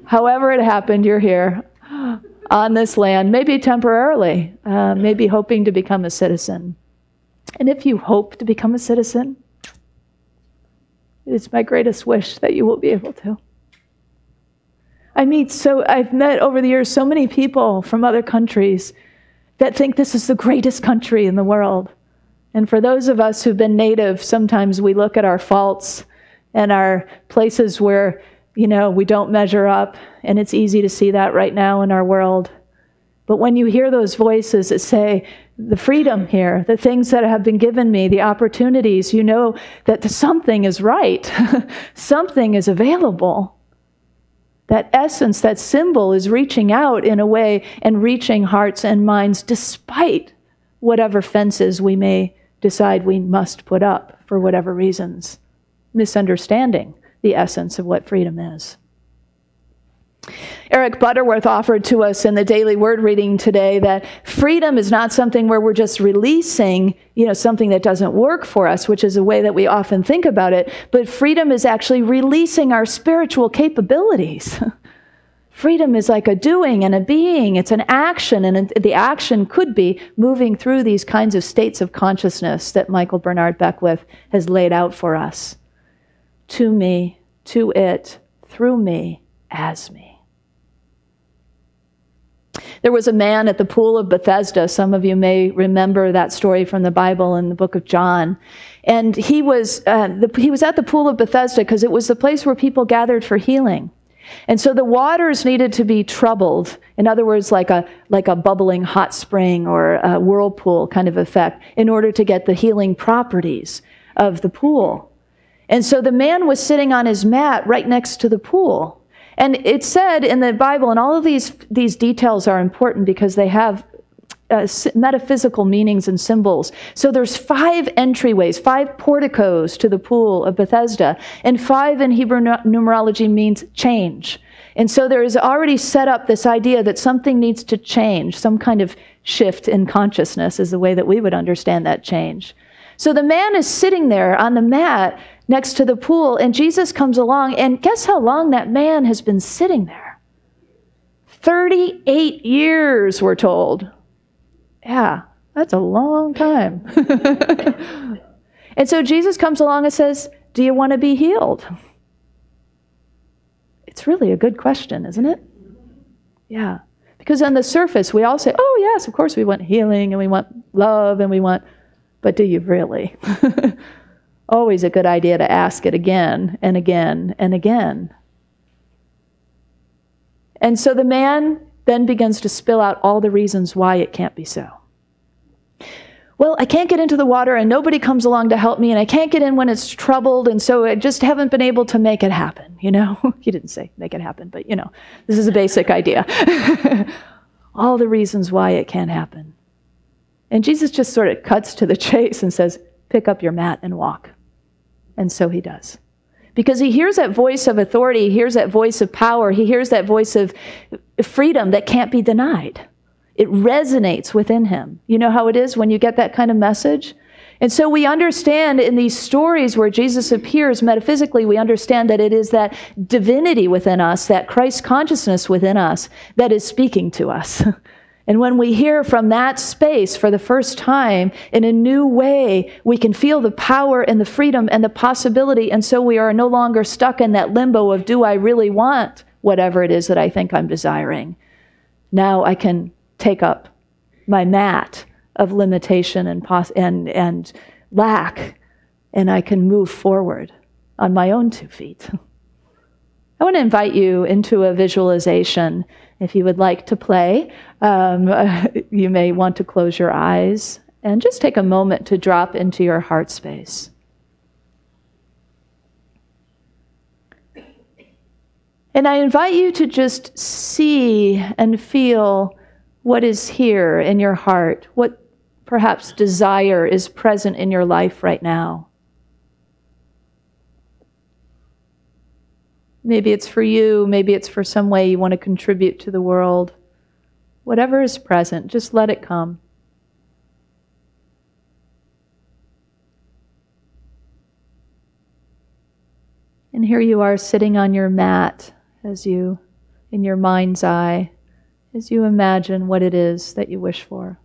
however it happened, you're here on this land, maybe temporarily, maybe hoping to become a citizen. And if you hope to become a citizen, it's my greatest wish that you will be able to. I've met over the years so many people from other countries that think this is the greatest country in the world. And for those of us who've been native, sometimes we look at our faults and our places where, we don't measure up, and it's easy to see that right now in our world. But when you hear those voices that say, the freedom here, the things that have been given me, the opportunities, you know that something is right. Something is available. That essence, that symbol is reaching out in a way and reaching hearts and minds despite whatever fences we may decide we must put up for whatever reasons, misunderstanding the essence of what freedom is. Eric Butterworth offered to us in the daily word reading today that freedom is not something where we're just releasing, something that doesn't work for us, which is a way that we often think about it, but freedom is actually releasing our spiritual capabilities. Freedom is like a doing and a being. It's an action, and the action could be moving through these kinds of states of consciousness that Michael Bernard Beckwith has laid out for us. To me, to it, through me, as me. There was a man at the pool of Bethesda. Some of you may remember that story from the Bible in the book of John. And he was at the pool of Bethesda because it was the place where people gathered for healing. And so the waters needed to be troubled. In other words, like a bubbling hot spring or a whirlpool kind of effect in order to get the healing properties of the pool. And so the man was sitting on his mat right next to the pool. And it said in the Bible, and all of these details are important because they have metaphysical meanings and symbols. So there's 5 entryways, 5 porticos to the pool of Bethesda, and 5 in Hebrew numerology means change. And so there is already set up this idea that something needs to change, some kind of shift in consciousness is the way that we would understand that change. So the man is sitting there on the mat next to the pool, and Jesus comes along, and guess how long that man has been sitting there? 38 years, we're told. Yeah, that's a long time. And so Jesus comes along and says, do you want to be healed? It's really a good question, isn't it? Yeah. Because on the surface, we all say, oh, yes, of course we want healing and we want love and we want, but do you really? Always a good idea to ask it again and again and again. And so the man then begins to spill out all the reasons why it can't be so. Well, I can't get into the water and nobody comes along to help me, and I can't get in when it's troubled, and so I just haven't been able to make it happen, you know? He didn't say make it happen, but you know, this is a basic idea. All the reasons why it can't happen. And Jesus just sort of cuts to the chase and says, pick up your mat and walk. And so he does. Because he hears that voice of authority, he hears that voice of power, he hears that voice of freedom that can't be denied. It resonates within him. You know how it is when you get that kind of message? And so we understand in these stories where Jesus appears metaphysically, we understand that it is that divinity within us, that Christ consciousness within us that is speaking to us. And when we hear from that space for the first time in a new way, we can feel the power and the freedom and the possibility. And so we are no longer stuck in that limbo of, do I really want whatever it is that I think I'm desiring? Now I can take up my mat of limitation and lack, and I can move forward on my own 2 feet. I want to invite you into a visualization. If you would like to play, you may want to close your eyes and just take a moment to drop into your heart space. And I invite you to just see and feel what is here in your heart, what perhaps desire is present in your life right now. Maybe it's for you, maybe it's for some way you want to contribute to the world. Whatever is present, just let it come. And here you are sitting on your mat as you, in your mind's eye, as you imagine what it is that you wish for.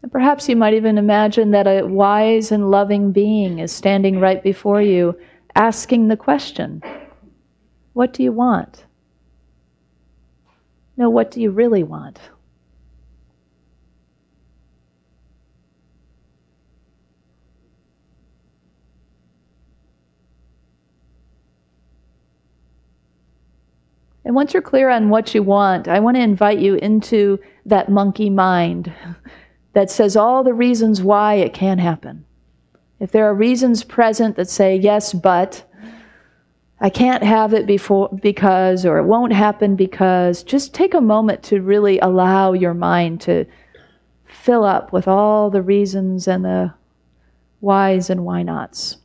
And perhaps you might even imagine that a wise and loving being is standing right before you, asking the question, what do you want? No, what do you really want? And once you're clear on what you want, I want to invite you into that monkey mind that says all the reasons why it can't happen. If there are reasons present that say, yes, but I can't have it because, or it won't happen because, just take a moment to really allow your mind to fill up with all the reasons and the whys and why nots.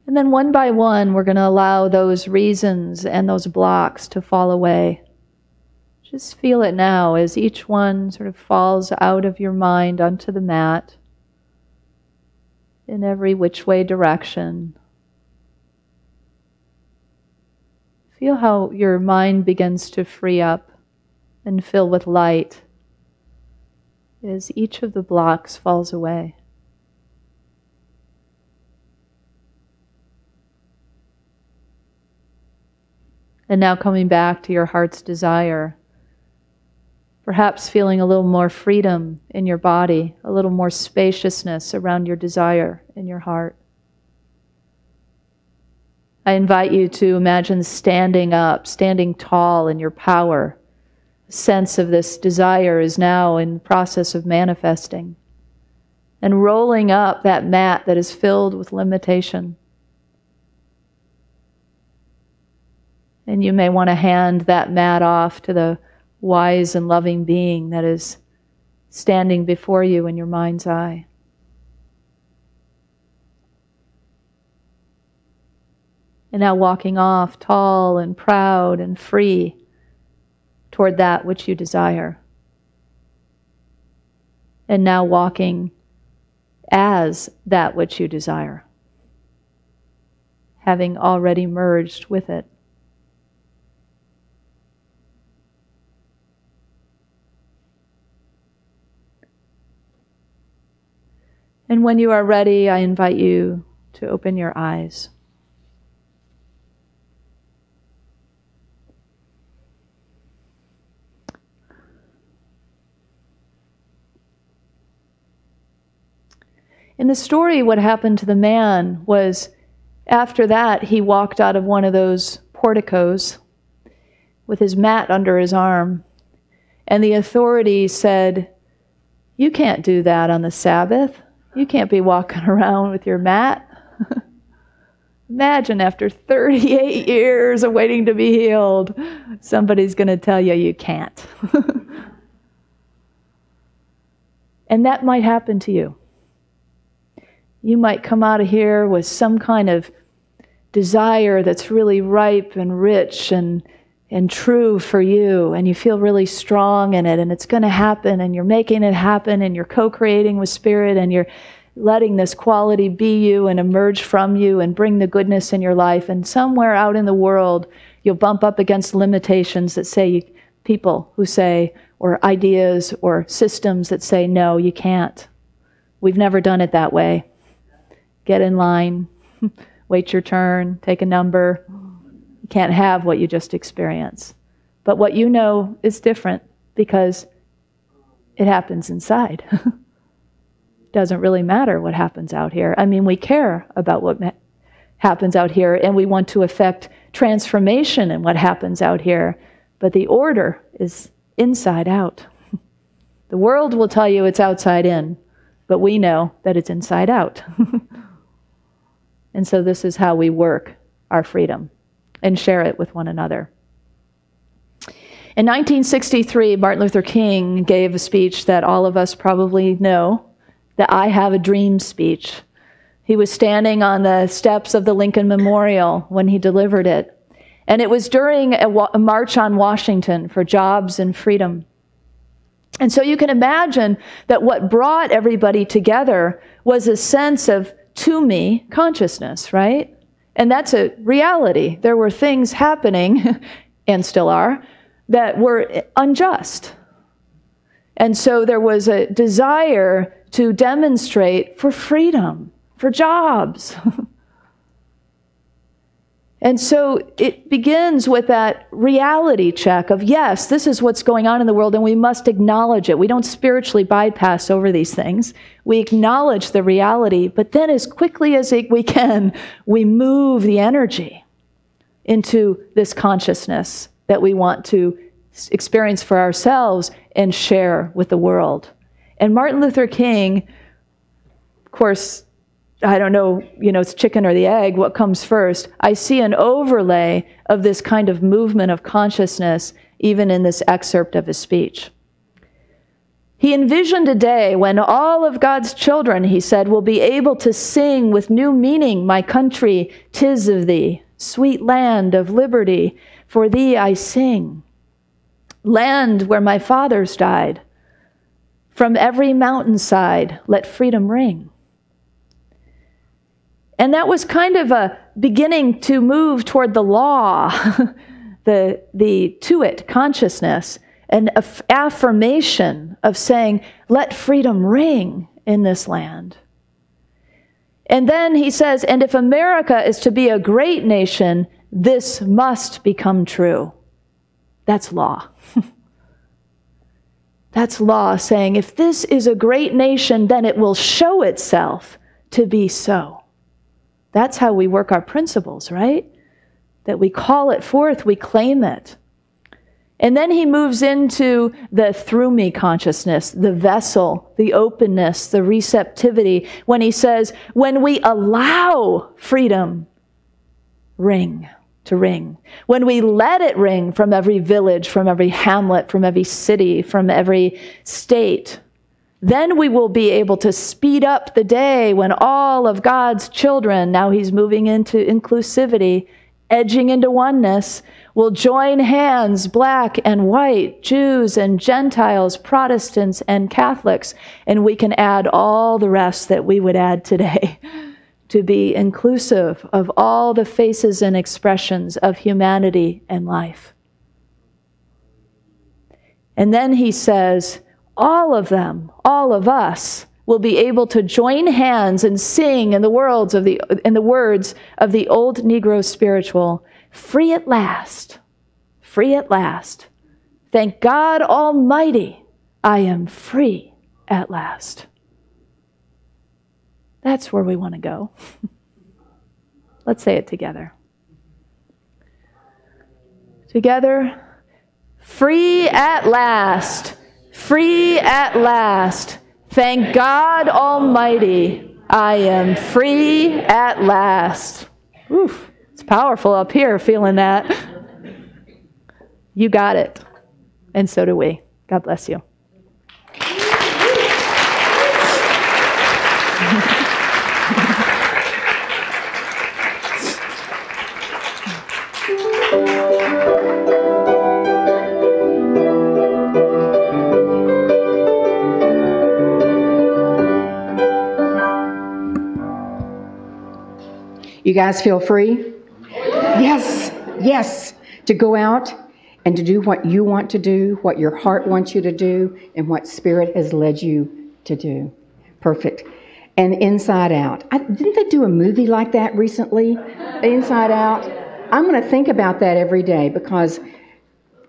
And then one by one, we're going to allow those reasons and those blocks to fall away. Just feel it now as each one sort of falls out of your mind onto the mat in every which way direction. Feel how your mind begins to free up and fill with light as each of the blocks falls away. And now coming back to your heart's desire, Perhaps feeling a little more freedom in your body, a little more spaciousness around your desire in your heart. I invite you to imagine standing up, standing tall in your power. A sense of this desire is now in the process of manifesting. And rolling up that mat that is filled with limitation. And you may want to hand that mat off to the wise and loving being that is standing before you in your mind's eye. And now walking off tall and proud and free toward that which you desire. And now walking as that which you desire, having already merged with it. And when you are ready, I invite you to open your eyes. In the story, what happened to the man was, after that, he walked out of one of those porticos with his mat under his arm. And the authority said, "You can't do that on the Sabbath. You can't be walking around with your mat." Imagine after 38 years of waiting to be healed, somebody's going to tell you you can't. And that might happen to you. You might come out of here with some kind of desire that's really ripe and rich and true for you, and you feel really strong in it, and it's going to happen, and you're making it happen, and you're co-creating with Spirit, and you're letting this quality be you and emerge from you and bring the goodness in your life. And somewhere out in the world, you'll bump up against limitations that say, people who say, or ideas or systems that say, no, you can't. We've never done it that way. Get in line, wait your turn, take a number. You can't have what you just experienced. But what you know is different because it happens inside. Doesn't really matter what happens out here. I mean, we care about what happens out here, and we want to affect transformation in what happens out here. But the order is inside out. The world will tell you it's outside in, but we know that it's inside out. And so this is how we work our freedom and share it with one another. In 1963, Martin Luther King gave a speech that all of us probably know, the I Have a Dream speech. He was standing on the steps of the Lincoln Memorial when he delivered it. And it was during a march on Washington for jobs and freedom. And so you can imagine that what brought everybody together was a sense of to me consciousness, right? And that's a reality. There were things happening, and still are, that were unjust. And so there was a desire to demonstrate for freedom, for jobs. And so it begins with that reality check of, yes, this is what's going on in the world, and we must acknowledge it. We don't spiritually bypass over these things. We acknowledge the reality, but then as quickly as we can, we move the energy into this consciousness that we want to experience for ourselves and share with the world. And Martin Luther King, of course, I don't know, it's chicken or the egg, what comes first. I see an overlay of this kind of movement of consciousness even in this excerpt of his speech. He envisioned a day when all of God's children, he said, will be able to sing with new meaning, "My country, 'tis of thee, sweet land of liberty, for thee I sing. Land where my fathers died, from every mountainside let freedom ring." And that was kind of a beginning to move toward the law, the to-it consciousness, an affirmation of saying, let freedom ring in this land. And then he says, and if America is to be a great nation, this must become true. That's law. That's law saying, if this is a great nation, then it will show itself to be so. That's how we work our principles, right? That we call it forth, we claim it. And then he moves into the through me consciousness, the vessel, the openness, the receptivity, when he says, when we allow freedom to ring, when we let it ring from every village, from every hamlet, from every city, from every state, then we will be able to speed up the day when all of God's children, now he's moving into inclusivity, edging into oneness, will join hands, black and white, Jews and Gentiles, Protestants and Catholics, and we can add all the rest that we would add today to be inclusive of all the faces and expressions of humanity and life. And then he says, all of them, all of us, will be able to join hands and sing in the words of the old Negro spiritual, free at last, free at last. Thank God Almighty, I am free at last. That's where we want to go. Let's say it together. Together, free at last, free at last. Thank God Almighty, I am free at last. Oof, it's powerful up here feeling that. You got it. And so do we. God bless you. You guys feel free? Yes, yes, to go out and to do what you want to do, what your heart wants you to do, and what Spirit has led you to do. Perfect. And Inside Out. Didn't they do a movie like that recently? Inside Out? I'm going to think about that every day because,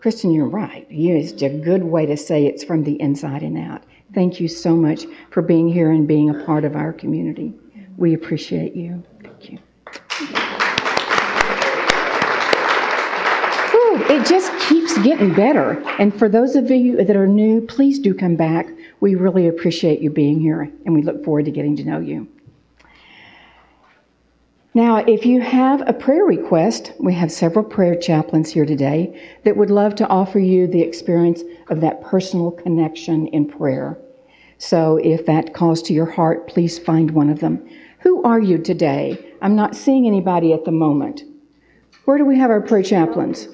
Kristen, you're right. It's a good way to say it's from the inside and out. Thank you so much for being here and being a part of our community. We appreciate you. Thank you. Ooh, it just keeps getting better. And for those of you that are new, please do come back. We really appreciate you being here, and we look forward to getting to know you. Now, if you have a prayer request, we have several prayer chaplains here today that would love to offer you the experience of that personal connection in prayer. So if that calls to your heart, please find one of them. Who are you today? I'm not seeing anybody at the moment. Where do we have our prayer chaplains?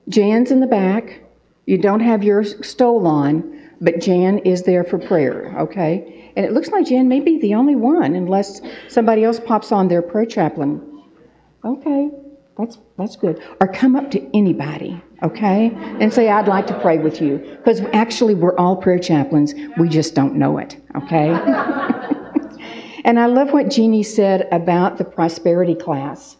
Jan's in the back. You don't have your stole on, but Jan is there for prayer, okay? And it looks like Jan may be the only one, unless somebody else pops on their prayer chaplain. Okay, that's good. Or come up to anybody, okay? And say, I'd like to pray with you. Because actually, we're all prayer chaplains. We just don't know it, okay? And I love what Jeannie said about the prosperity class.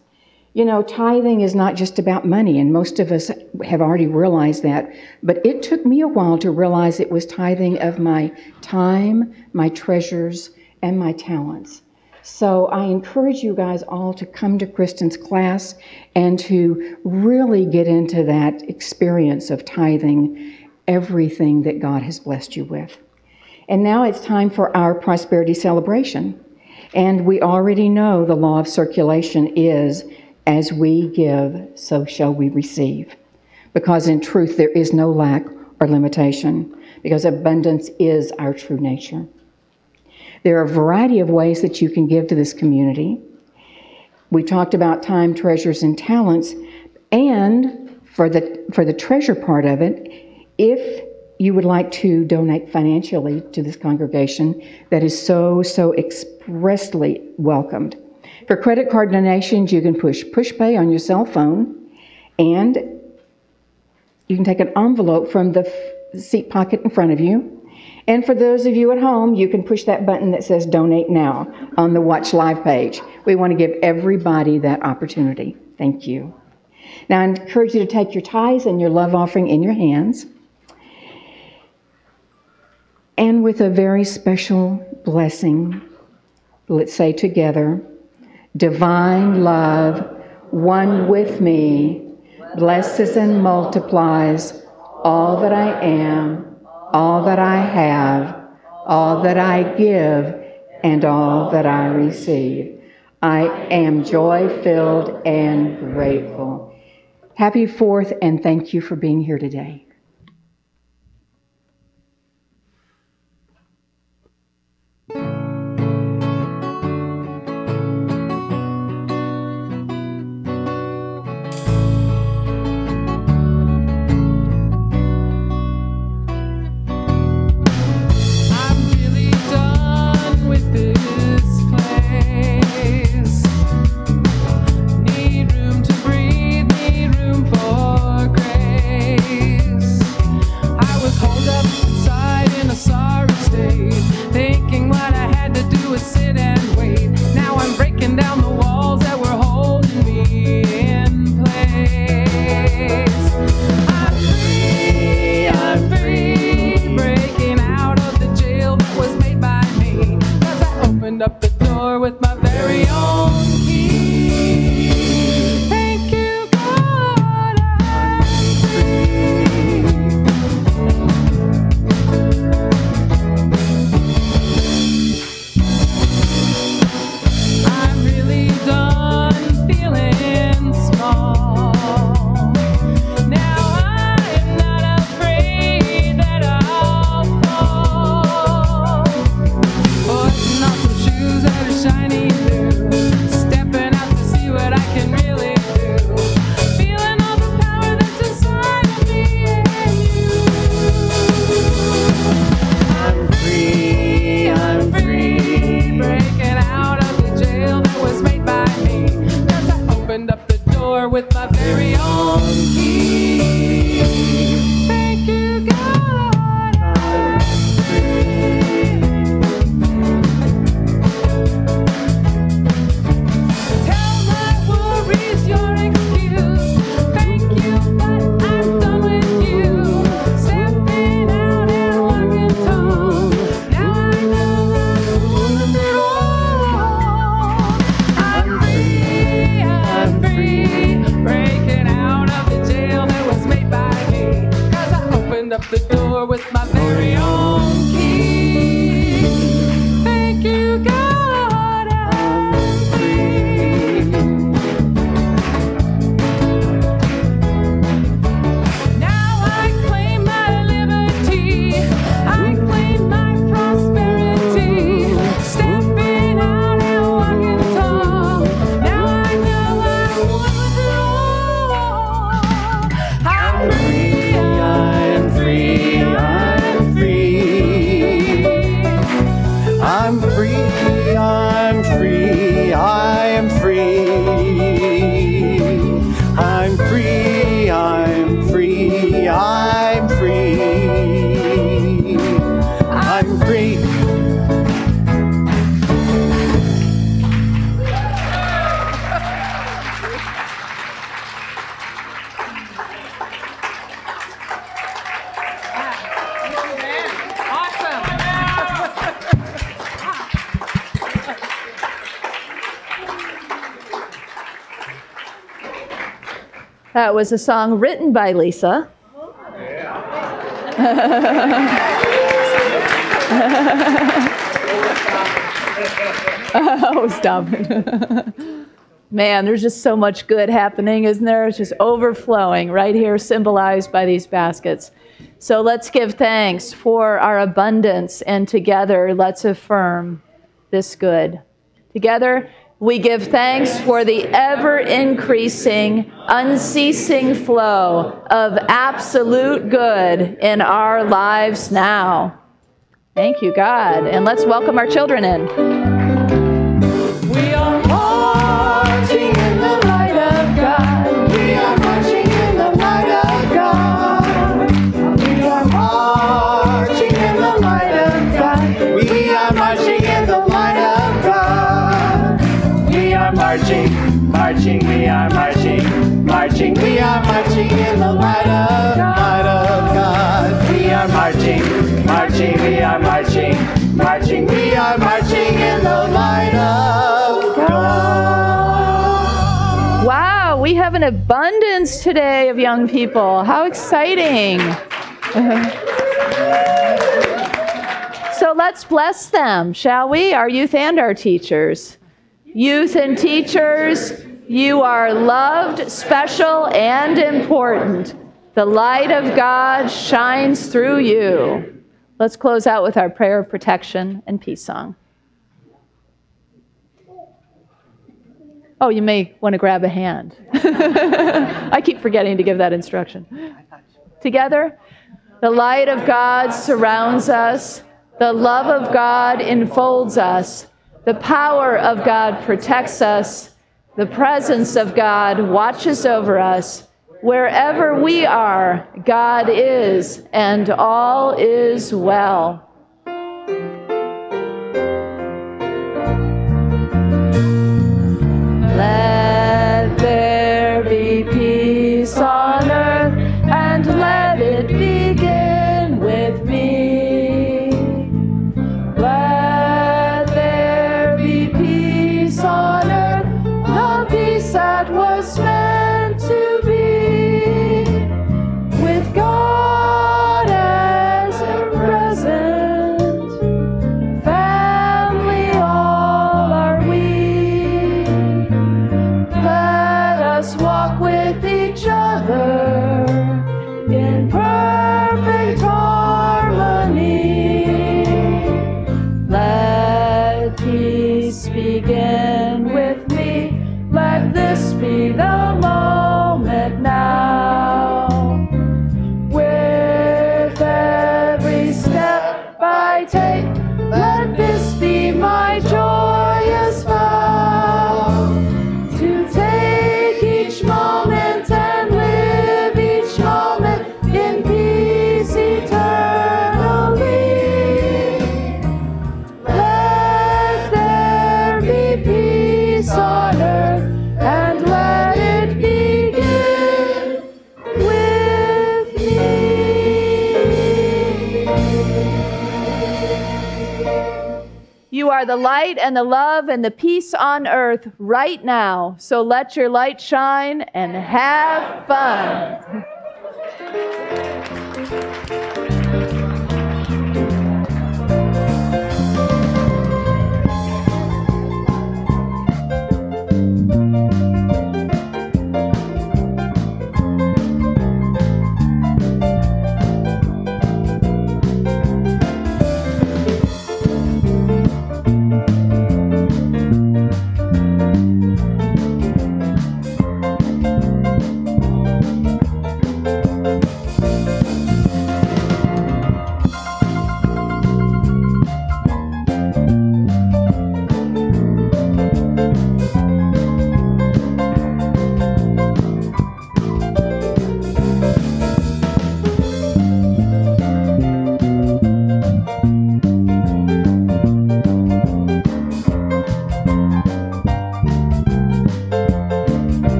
You know, tithing is not just about money, and most of us have already realized that. But it took me a while to realize it was tithing of my time, my treasures, and my talents. So I encourage you guys all to come to Kristen's class and to really get into that experience of tithing everything that God has blessed you with. And now it's time for our prosperity celebration. And we already know the law of circulation is, as we give, so shall we receive. Because in truth, there is no lack or limitation, because abundance is our true nature. There are a variety of ways that you can give to this community. We talked about time, treasures, and talents. And for the treasure part of it, if you would like to donate financially to this congregation, that is so expressly welcomed. For credit card donations, you can push pay on your cell phone, and you can take an envelope from the seat pocket in front of you. And for those of you at home, you can push that button that says Donate Now on the Watch Live page. We want to give everybody that opportunity. Thank you. Now, I encourage you to take your tithes and your love offering in your hands. And with a very special blessing, let's say together, divine love, one with me, blesses and multiplies all that I am, all that I have, all that I give, and all that I receive. I am joy-filled and grateful. Happy 4th, and thank you for being here today. That was a song written by Lisa. Oh, stop it. Man, there's just so much good happening, isn't there? It's just overflowing right here, symbolized by these baskets. So let's give thanks for our abundance, and together let's affirm this good. Together, we give thanks for the ever-increasing, unceasing flow of absolute good in our lives now. Thank you, God. And let's welcome our children in. We are marching in the light of God. We are marching in the light of God. We are marching in the light of God. We are marching in the light of God. We are marching, marching, we are marching, marching, we are marching in the light of God. We are marching, marching, we are marching. we have an abundance today of young people. How exciting. So let's bless them, shall we? Our youth and our teachers. Youth and teachers, you are loved, special, and important. The light of God shines through you. Let's close out with our prayer of protection and peace song. Oh, you may want to grab a hand. I keep forgetting to give that instruction. Together, the light of God surrounds us. The love of God enfolds us. The power of God protects us. The presence of God watches over us. Wherever we are, God is, and all is well. Let there be peace on earth, and let it begin with me. Let there be peace on earth, the peace that was meant to be, with God as a present, family all are we. Let us walk with each other in perfect harmony. Let peace begin with me. Let this be the moment now. With every step I take, let this be my joyous vow. To take each moment and live each moment in peace eternally. Let there be peace on earth, and let it begin with me. You are the light and the love and the peace on earth right now. So let your light shine and have fun.